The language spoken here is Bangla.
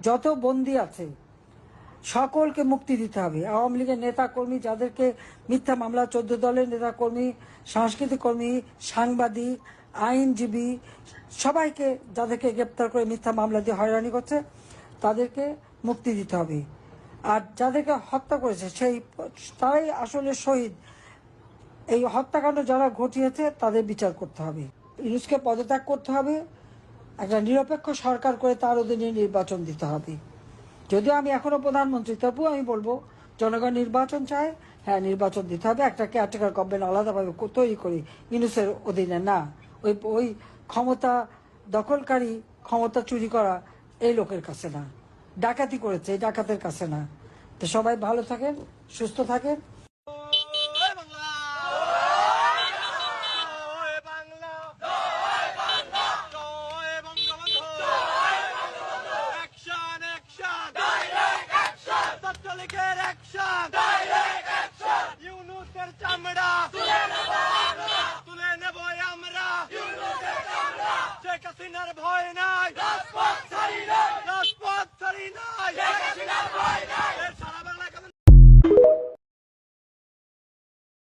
যত বন্দী আছে সকলকে মুক্তি দিতে হবে। আওয়ামী লীগের নেতা কর্মী যাদেরকে মিথ্যা মামলা, 14 দলের নেতা কর্মী, সাংস্কৃতিক কর্মী, সাংবাদিক, আইনজীবী সবাইকে যাদেরকে গ্রেপ্তার করে মিথ্যা মামলা দিয়ে হয়রানি করছে তাদেরকে মুক্তি দিতে হবে। আর যাদেরকে হত্যা করেছে তারাই আসলে শহীদ। এই হত্যাকাণ্ড যারা ঘটিয়েছে তাদের বিচার করতে হবে। ইউনূসকে পদত্যাগ করতে হবে, একটা নিরপেক্ষ সরকার করে তার অধীনে নির্বাচন দিতে হবে। যদিও আমি এখনো প্রধানমন্ত্রী, তবুও আমি বলবো জনগণ নির্বাচন চায়, হ্যাঁ নির্বাচন দিতে হবে। একটা কেয়ারটেকার গভর্নমেন্ট আলাদাভাবে তৈরি করি, ইউনূসের অধীনে না। ওই ক্ষমতা দখলকারী, ক্ষমতা চুরি করা এই লোকের কাছে না, ডাকাতি করেছে এই ডাকাতের কাছে না। তো সবাই ভালো থাকেন, সুস্থ থাকেন। চামড়া তুলে নেব আমরা, শেখ হাসিনার ভয় নাই, রাজপথ ছাড়ি নাই।